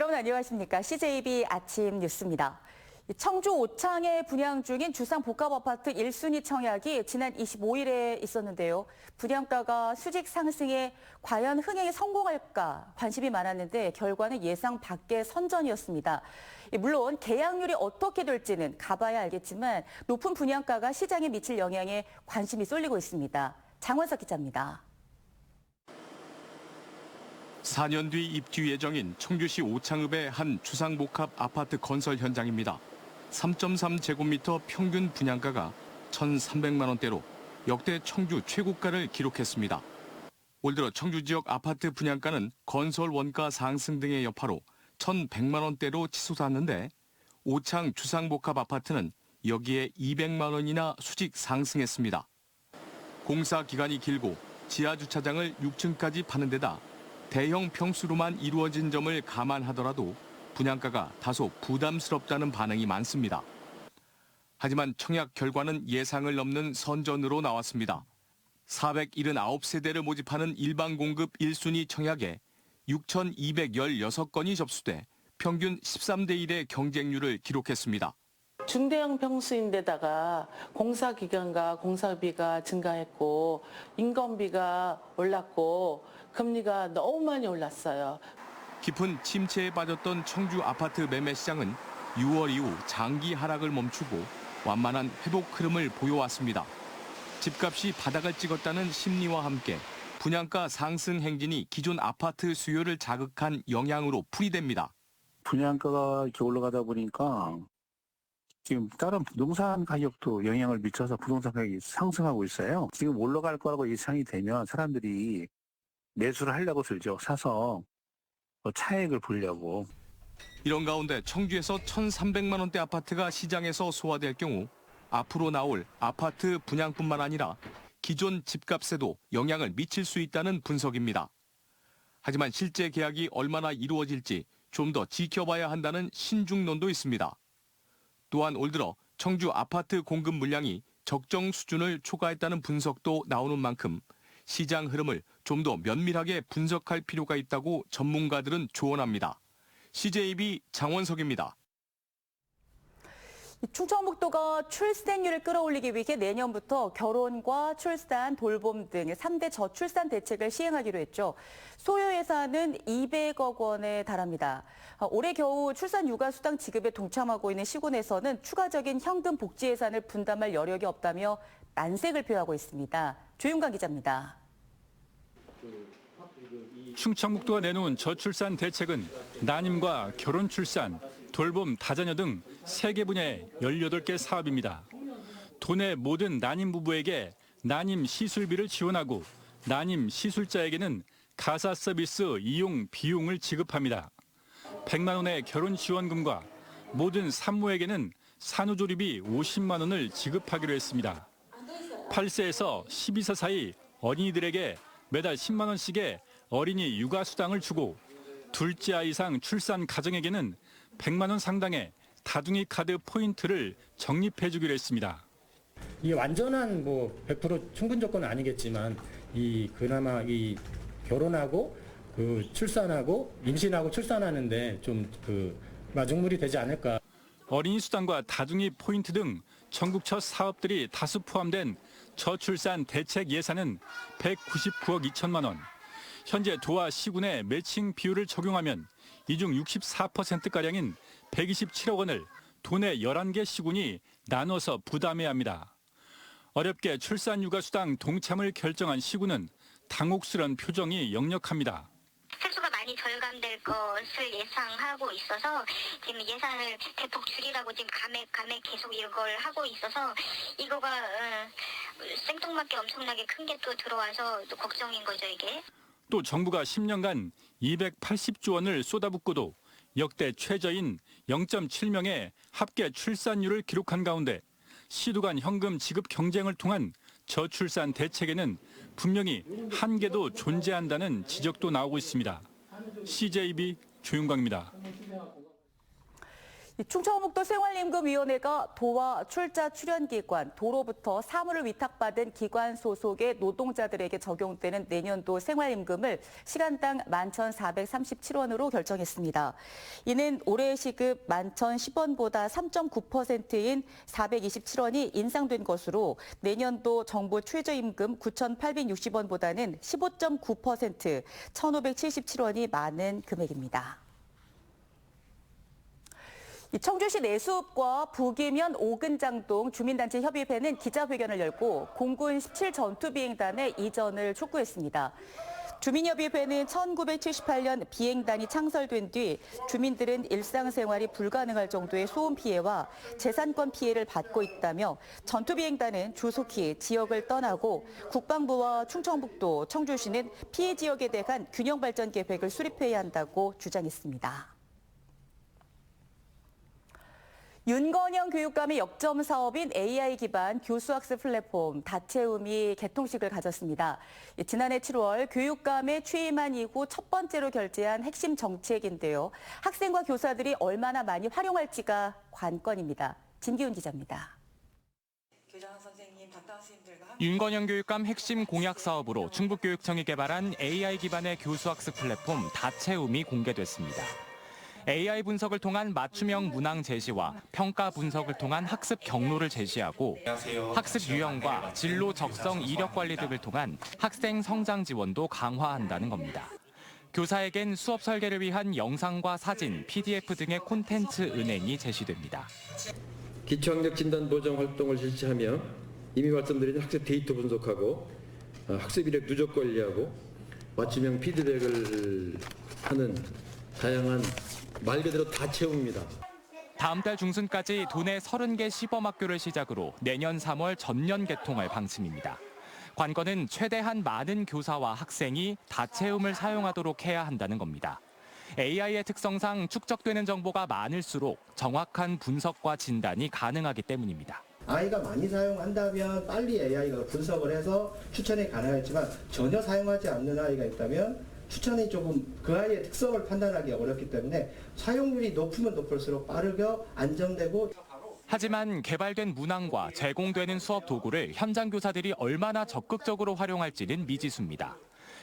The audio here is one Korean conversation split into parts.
여러분 안녕하십니까? CJB 아침 뉴스입니다. 청주 오창에 분양 중인 주상복합아파트 1순위 청약이 지난 25일에 있었는데요. 분양가가 수직 상승에 과연 흥행에 성공할까 관심이 많았는데 결과는 예상 밖의 선전이었습니다. 물론 계약률이 어떻게 될지는 가봐야 알겠지만 높은 분양가가 시장에 미칠 영향에 관심이 쏠리고 있습니다. 장원석 기자입니다. 4년 뒤 입주 예정인 청주시 오창읍의 한 주상복합 아파트 건설 현장입니다. 3.3제곱미터 평균 분양가가 1,300만 원대로 역대 청주 최고가를 기록했습니다. 올 들어 청주 지역 아파트 분양가는 건설 원가 상승 등의 여파로 1,100만 원대로 치솟았는데 오창 주상복합 아파트는 여기에 200만 원이나 수직 상승했습니다. 공사 기간이 길고 지하 주차장을 6층까지 파는 데다 대형 평수로만 이루어진 점을 감안하더라도 분양가가 다소 부담스럽다는 반응이 많습니다. 하지만 청약 결과는 예상을 넘는 선전으로 나왔습니다. 479세대를 모집하는 일반 공급 1순위 청약에 6,216건이 접수돼 평균 13대 1의 경쟁률을 기록했습니다. 중대형 평수인데다가 공사 기간과 공사비가 증가했고 인건비가 올랐고 금리가 너무 많이 올랐어요. 깊은 침체에 빠졌던 청주 아파트 매매 시장은 6월 이후 장기 하락을 멈추고 완만한 회복 흐름을 보여왔습니다. 집값이 바닥을 찍었다는 심리와 함께 분양가 상승 행진이 기존 아파트 수요를 자극한 영향으로 풀이됩니다. 분양가가 이렇게 올라가다 보니까 지금 다른 부동산 가격도 영향을 미쳐서 부동산 가격이 상승하고 있어요. 지금 올라갈 거라고 예상이 되면 사람들이 매수를 하려고 들죠. 사서 차익을 보려고. 이런 가운데 청주에서 1,300만 원대 아파트가 시장에서 소화될 경우 앞으로 나올 아파트 분양뿐만 아니라 기존 집값에도 영향을 미칠 수 있다는 분석입니다. 하지만 실제 계약이 얼마나 이루어질지 좀 더 지켜봐야 한다는 신중론도 있습니다. 또한 올 들어 청주 아파트 공급 물량이 적정 수준을 초과했다는 분석도 나오는 만큼 시장 흐름을 좀 더 면밀하게 분석할 필요가 있다고 전문가들은 조언합니다. CJB 장원석입니다. 충청북도가 출생률을 끌어올리기 위해 내년부터 결혼과 출산, 돌봄 등 3대 저출산 대책을 시행하기로 했죠. 소요 예산은 200억 원에 달합니다. 올해 겨우 출산 육아 수당 지급에 동참하고 있는 시군에서는 추가적인 현금 복지 예산을 분담할 여력이 없다며 난색을 표하고 있습니다. 조윤관 기자입니다. 충청북도가 내놓은 저출산 대책은 난임과 결혼 출산, 돌봄 다자녀 등 3개 분야의 18개 사업입니다. 도내 모든 난임 부부에게 난임 시술비를 지원하고 난임 시술자에게는 가사 서비스 이용 비용을 지급합니다. 100만 원의 결혼 지원금과 모든 산모에게는 산후조리비 50만 원을 지급하기로 했습니다. 8세에서 12세 사이 어린이들에게 매달 10만 원씩의 어린이 육아 수당을 주고 둘째 아이 이상 출산 가정에게는 100만 원 상당의 다둥이 카드 포인트를 적립해 주기로 했습니다. 이 완전한 100% 충분 조건은 아니겠지만 그나마 결혼하고 출산하고 임신하고 출산하는데 좀 마중물이 되지 않을까. 어린이 수당과 다둥이 포인트 등 전국 첫 사업들이 다수 포함된 저출산 대책 예산은 199억 2천만 원. 현재 도와 시군의 매칭 비율을 적용하면 이 중 64%가량인 127억 원을 도내 11개 시군이 나눠서 부담해야 합니다. 어렵게 출산 육아 수당 동참을 결정한 시군은 당혹스런 표정이 역력합니다. 세수가 많이 절감될 것을 예상하고 있어서 지금 예산을 대폭 줄이라고 지금 감액 계속 이걸 하고 있어서 이거가 생뚱맞게 엄청나게 큰 게 또 들어와서 또 걱정인 거죠, 이게. 또 정부가 10년간 280조 원을 쏟아붓고도 역대 최저인 0.7명의 합계 출산율을 기록한 가운데 시도 간 현금 지급 경쟁을 통한 저출산 대책에는 분명히 한계도 존재한다는 지적도 나오고 있습니다. CJB 조윤광입니다. 충청북도 생활임금위원회가 도와 출자 출연기관, 도로부터 사무를 위탁받은 기관 소속의 노동자들에게 적용되는 내년도 생활임금을 시간당 11,437원으로 결정했습니다. 이는 올해 시급 11,010원보다 3.9%인 427원이 인상된 것으로 내년도 정부 최저임금 9,860원보다는 15.9%, 1,577원이 많은 금액입니다. 청주시 내수읍과 북이면 오근장동 주민단체 협의회는 기자회견을 열고 공군 17전투비행단의 이전을 촉구했습니다. 주민협의회는 1978년 비행단이 창설된 뒤 주민들은 일상생활이 불가능할 정도의 소음 피해와 재산권 피해를 받고 있다며 전투비행단은 조속히 지역을 떠나고 국방부와 충청북도, 청주시는 피해 지역에 대한 균형 발전 계획을 수립해야 한다고 주장했습니다. 윤건영 교육감의 역점 사업인 AI 기반 교수학습 플랫폼 다채움이 개통식을 가졌습니다. 지난해 7월 교육감에 취임한 이후 첫 번째로 결제한 핵심 정책인데요. 학생과 교사들이 얼마나 많이 활용할지가 관건입니다. 진기훈 기자입니다. 윤건영 교육감 핵심 공약 사업으로 충북교육청이 개발한 AI 기반의 교수학습 플랫폼 다채움이 공개됐습니다. AI 분석을 통한 맞춤형 문항 제시와 평가 분석을 통한 학습 경로를 제시하고 학습 유형과 진로 적성 이력 관리 등을 통한 학생 성장 지원도 강화한다는 겁니다. 교사에겐 수업 설계를 위한 영상과 사진, PDF 등의 콘텐츠 은행이 제시됩니다. 기초학력 진단 보정 활동을 실시하며 이미 말씀드린 학습 데이터 분석하고 학습 이력 누적 관리하고 맞춤형 피드백을 하는 다양한 말 그대로 다채움입니다. 다음 달 중순까지 도내 30개 시범학교를 시작으로 내년 3월 전면 개통할 방침입니다. 관건은 최대한 많은 교사와 학생이 다채움을 사용하도록 해야 한다는 겁니다. AI의 특성상 축적되는 정보가 많을수록 정확한 분석과 진단이 가능하기 때문입니다. 아이가 많이 사용한다면 빨리 AI가 분석을 해서 추천이 가능하지만 전혀 사용하지 않는 아이가 있다면 추천이 조금 그 아이의 특성을 판단하기 어렵기 때문에 사용률이 높으면 높을수록 빠르게 안정되고. 하지만 개발된 문항과 제공되는 수업 도구를 현장 교사들이 얼마나 적극적으로 활용할지는 미지수입니다.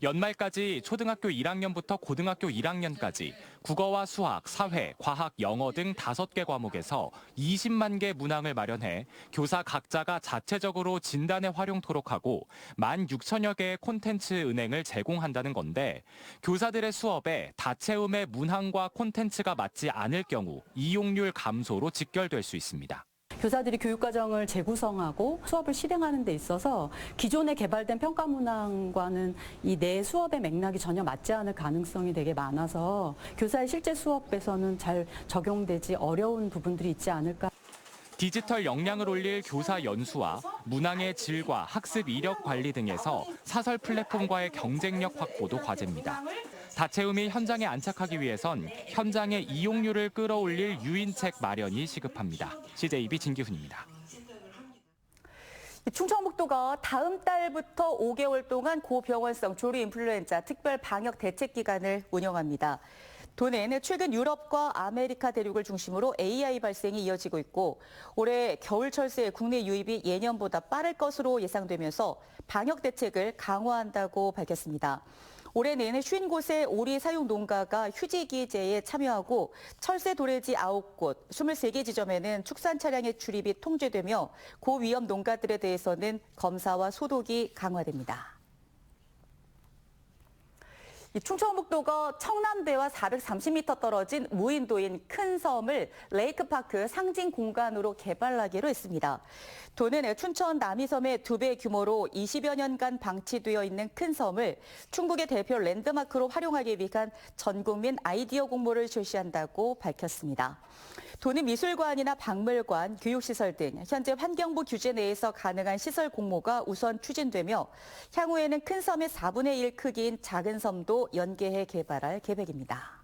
연말까지 초등학교 1학년부터 고등학교 1학년까지 국어와 수학, 사회, 과학, 영어 등 5개 과목에서 20만 개 문항을 마련해 교사 각자가 자체적으로 진단에 활용토록 하고 16,000여 개의 콘텐츠 은행을 제공한다는 건데 교사들의 수업에 다채움의 문항과 콘텐츠가 맞지 않을 경우 이용률 감소로 직결될 수 있습니다. 교사들이 교육과정을 재구성하고 수업을 실행하는 데 있어서 기존에 개발된 평가 문항과는 이 내 수업의 맥락이 전혀 맞지 않을 가능성이 되게 많아서 교사의 실제 수업에서는 잘 적용되지 어려운 부분들이 있지 않을까. 디지털 역량을 올릴 교사 연수와 문항의 질과 학습 이력 관리 등에서 사설 플랫폼과의 경쟁력 확보도 과제입니다. 다채움이 현장에 안착하기 위해선 현장의 이용률을 끌어올릴 유인책 마련이 시급합니다. CJB 진기훈입니다. 충청북도가 다음 달부터 5개월 동안 고병원성 조류 인플루엔자 특별 방역 대책 기간을 운영합니다. 도내는 최근 유럽과 아메리카 대륙을 중심으로 AI 발생이 이어지고 있고 올해 겨울철새 국내 유입이 예년보다 빠를 것으로 예상되면서 방역 대책을 강화한다고 밝혔습니다. 올해는 50곳의 오리 사육 농가가 휴지기제에 참여하고 철새 도래지 9곳, 23개 지점에는 축산 차량의 출입이 통제되며 고위험 농가들에 대해서는 검사와 소독이 강화됩니다. 충청북도가 청남대와 430m 떨어진 무인도인 큰 섬을 레이크파크 상징 공간으로 개발하기로 했습니다. 도는 춘천 남이섬의 2배 규모로 20여 년간 방치되어 있는 큰 섬을 충북의 대표 랜드마크로 활용하기 위한 전국민 아이디어 공모를 실시한다고 밝혔습니다. 도는 미술관이나 박물관, 교육시설 등 현재 환경부 규제 내에서 가능한 시설 공모가 우선 추진되며 향후에는 큰 섬의 4분의 1 크기인 작은 섬도 연계해 개발할 계획입니다.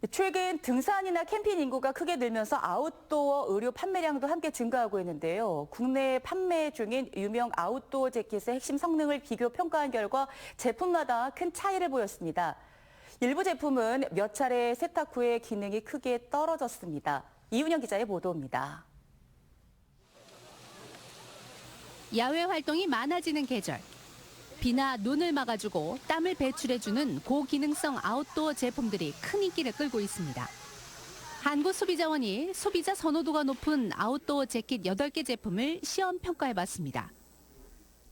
최근 등산이나 캠핑 인구가 크게 늘면서 아웃도어 의류 판매량도 함께 증가하고 있는데요. 국내 판매 중인 유명 아웃도어 재킷의 핵심 성능을 비교 평가한 결과 제품마다 큰 차이를 보였습니다. 일부 제품은 몇 차례 세탁 후에 기능이 크게 떨어졌습니다. 이윤영 기자의 보도입니다. 야외 활동이 많아지는 계절. 비나 눈을 막아주고 땀을 배출해주는 고기능성 아웃도어 제품들이 큰 인기를 끌고 있습니다. 한국소비자원이 소비자 선호도가 높은 아웃도어 재킷 8개 제품을 시험 평가해봤습니다.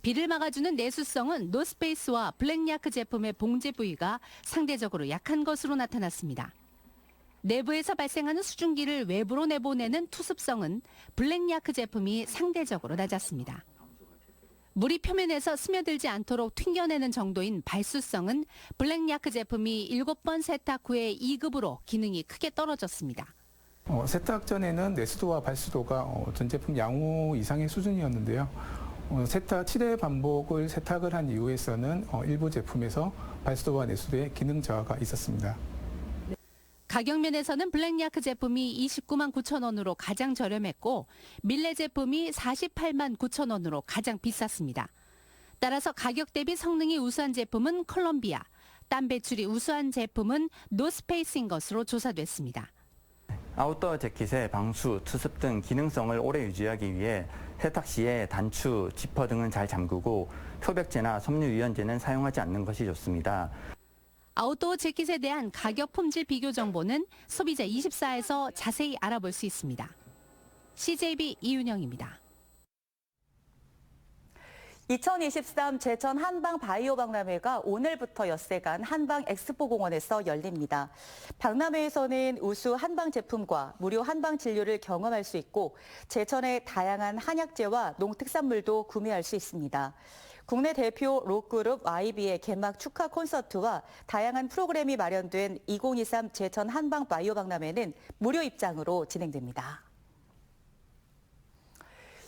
비를 막아주는 내수성은 노스페이스와 블랙야크 제품의 봉제 부위가 상대적으로 약한 것으로 나타났습니다. 내부에서 발생하는 수증기를 외부로 내보내는 투습성은 블랙야크 제품이 상대적으로 낮았습니다. 물이 표면에서 스며들지 않도록 튕겨내는 정도인 발수성은 블랙야크 제품이 7번 세탁 후에 2급으로 기능이 크게 떨어졌습니다. 세탁 전에는 내수도와 발수도가 전 제품 양호 이상의 수준이었는데요. 세탁 7회 반복을 세탁을 한 이후에서는 일부 제품에서 발수도와 내수도의 기능 저하가 있었습니다. 가격 면에서는 블랙야크 제품이 29만 9천 원으로 가장 저렴했고 밀레 제품이 48만 9천 원으로 가장 비쌌습니다. 따라서 가격 대비 성능이 우수한 제품은 컬럼비아, 땀 배출이 우수한 제품은 노스페이스인 것으로 조사됐습니다. 아웃도어 재킷의 방수, 투습 등 기능성을 오래 유지하기 위해 세탁 시에 단추, 지퍼 등은 잘 잠그고 표백제나 섬유 유연제는 사용하지 않는 것이 좋습니다. 아웃도어 재킷에 대한 가격 품질 비교 정보는 소비자24에서 자세히 알아볼 수 있습니다. CJB 이윤영입니다. 2023 제천 한방 바이오 박람회가 오늘부터 엿새간 한방 엑스포 공원에서 열립니다. 박람회에서는 우수 한방 제품과 무료 한방 진료를 경험할 수 있고 제천의 다양한 한약재와 농특산물도 구매할 수 있습니다. 국내 대표 록그룹 YB의 개막 축하 콘서트와 다양한 프로그램이 마련된 2023 제천 한방 바이오 박람회는 무료 입장으로 진행됩니다.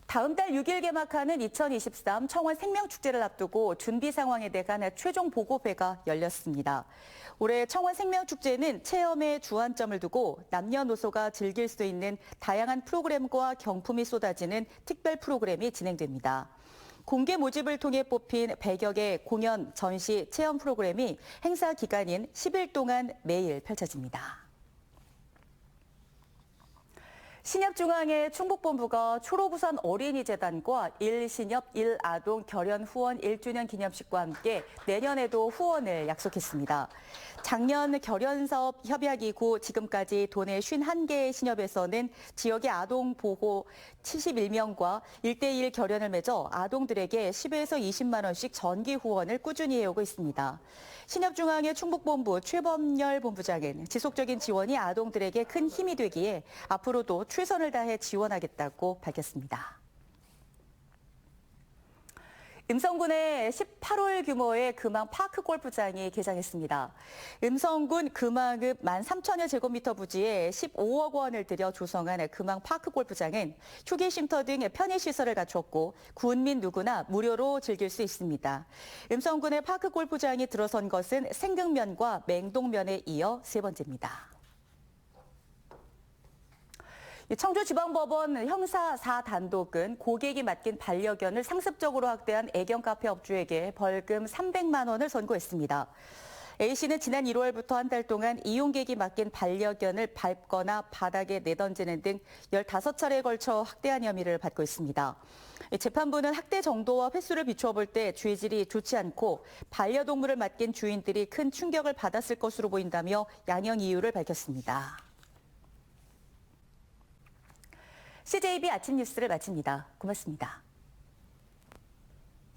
다음 달 6일 개막하는 2023 청원 생명축제를 앞두고 준비 상황에 대한 최종 보고회가 열렸습니다. 올해 청원 생명축제는 체험에 주안점을 두고 남녀노소가 즐길 수 있는 다양한 프로그램과 경품이 쏟아지는 특별 프로그램이 진행됩니다. 공개 모집을 통해 뽑힌 100여 개 공연, 전시, 체험 프로그램이 행사 기간인 10일 동안 매일 펼쳐집니다. 신협중앙회 충북본부가 초로부산 어린이재단과 1신협 1아동 결연 후원 1주년 기념식과 함께 내년에도 후원을 약속했습니다. 작년 결연사업 협약 이후 지금까지 도내 51개의 신협에서는 지역의 아동 보호 71명과 1대1 결연을 맺어 아동들에게 10에서 20만 원씩 정기 후원을 꾸준히 해오고 있습니다. 신협중앙회 충북본부 최범열 본부장은 지속적인 지원이 아동들에게 큰 힘이 되기에 앞으로도 최선을 다해 지원하겠다고 밝혔습니다. 음성군에 18홀 규모의 금왕 파크 골프장이 개장했습니다. 음성군 금왕읍 13,000여 제곱미터 부지에 15억 원을 들여 조성한 금왕 파크 골프장은 휴게 쉼터 등 편의시설을 갖췄고 군민 누구나 무료로 즐길 수 있습니다. 음성군의 파크 골프장이 들어선 것은 생강면과 맹동면에 이어 세 번째입니다. 청주지방법원 형사 4단독은 고객이 맡긴 반려견을 상습적으로 학대한 애견 카페 업주에게 벌금 300만 원을 선고했습니다. A씨는 지난 1월부터 한 달 동안 이용객이 맡긴 반려견을 밟거나 바닥에 내던지는 등 15차례에 걸쳐 학대한 혐의를 받고 있습니다. 재판부는 학대 정도와 횟수를 비춰볼 때 죄질이 좋지 않고 반려동물을 맡긴 주인들이 큰 충격을 받았을 것으로 보인다며 양형 이유를 밝혔습니다. CJB 아침 뉴스를 마칩니다. 고맙습니다.